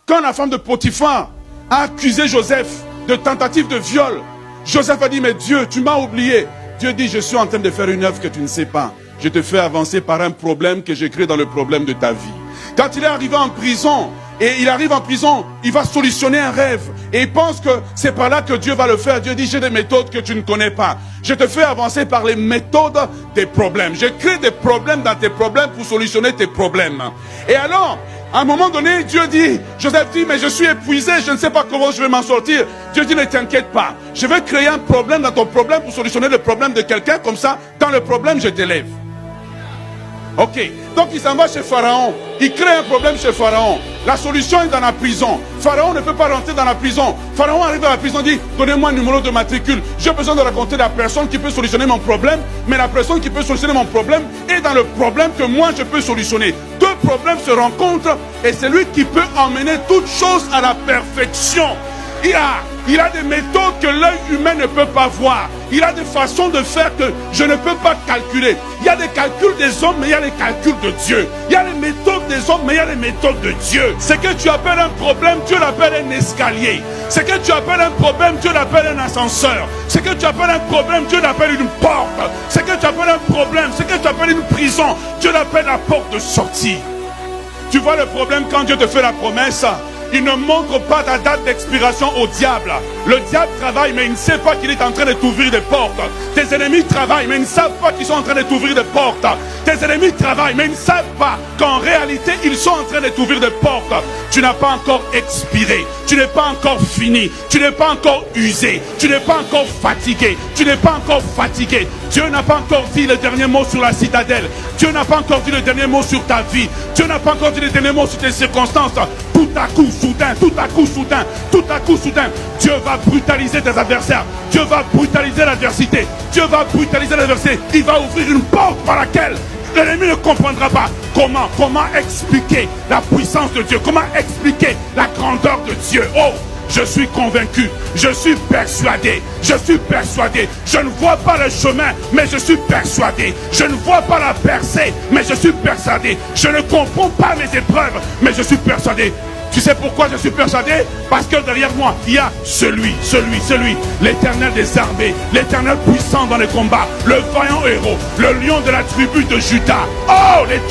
quand la femme de Potiphar a accusé Joseph de tentative de viol, Joseph a dit, mais Dieu, tu m'as oublié. Dieu dit, je suis en train de faire une œuvre que tu ne sais pas. Je te fais avancer par un problème que j'ai créé dans le problème de ta vie. Quand il est arrivé en prison, et il arrive en prison, il va solutionner un rêve. Et il pense que c'est par là que Dieu va le faire. Dieu dit, j'ai des méthodes que tu ne connais pas. Je te fais avancer par les méthodes des problèmes. Je crée des problèmes dans tes problèmes pour solutionner tes problèmes. Et alors, à un moment donné, Dieu dit, Joseph dit, mais je suis épuisé, je ne sais pas comment je vais m'en sortir. Dieu dit, ne t'inquiète pas. Je vais créer un problème dans ton problème pour solutionner le problème de quelqu'un. Comme ça, dans le problème, je t'élève. Ok, donc il s'en va chez Pharaon, il crée un problème chez Pharaon, la solution est dans la prison, Pharaon ne peut pas rentrer dans la prison, Pharaon arrive dans la prison et dit, donnez-moi un numéro de matricule, j'ai besoin de raconter la personne qui peut solutionner mon problème, mais la personne qui peut solutionner mon problème est dans le problème que moi je peux solutionner. Deux problèmes se rencontrent et c'est lui qui peut emmener toute chose à la perfection. Il a des méthodes que l'œil humain ne peut pas voir. Il a des façons de faire que je ne peux pas calculer. Il y a des calculs des hommes, mais il y a les calculs de Dieu. Il y a les méthodes des hommes, mais il y a les méthodes de Dieu. Ce que tu appelles un problème, Dieu l'appelle un escalier. Ce que tu appelles un problème, Dieu l'appelle un ascenseur. Ce que tu appelles un problème, Dieu l'appelle une porte. Ce que tu appelles un problème, ce que tu appelles une prison, Dieu l'appelle la porte de sortie. Tu vois le problème quand Dieu te fait la promesse? Il ne montre pas ta date d'expiration au diable. Le diable travaille, mais il ne sait pas qu'il est en train de t'ouvrir des portes. Tes ennemis travaillent, mais ils ne savent pas qu'ils sont en train de t'ouvrir des portes. Tes ennemis travaillent, mais ils ne savent pas qu'en réalité, ils sont en train de t'ouvrir des portes. Tu n'as pas encore expiré. Tu n'es pas encore fini. Tu n'es pas encore usé. Tu n'es pas encore fatigué. Tu n'es pas encore fatigué. Dieu n'a pas encore dit le dernier mot sur la citadelle. Dieu n'a pas encore dit le dernier mot sur ta vie. Dieu n'a pas encore dit le dernier mot sur tes circonstances. Tout à coup, soudain, tout à coup, soudain, tout à coup, soudain, Dieu va brutaliser tes adversaires. Dieu va brutaliser l'adversité. Dieu va brutaliser l'adversité. Il va ouvrir une porte par laquelle l'ennemi ne comprendra pas. Comment expliquer la puissance de Dieu? Comment expliquer la grandeur de Dieu? Oh! Je suis convaincu, je suis persuadé, je ne vois pas le chemin, mais je suis persuadé, je ne vois pas la percée, mais je suis persuadé, je ne comprends pas les épreuves, mais je suis persuadé. Tu sais pourquoi je suis persuadé? Parce que derrière moi, il y a celui, l'Éternel des armées, l'Éternel puissant dans les combats, le vaillant héros, le lion de la tribu de Juda. Oh, l'étoile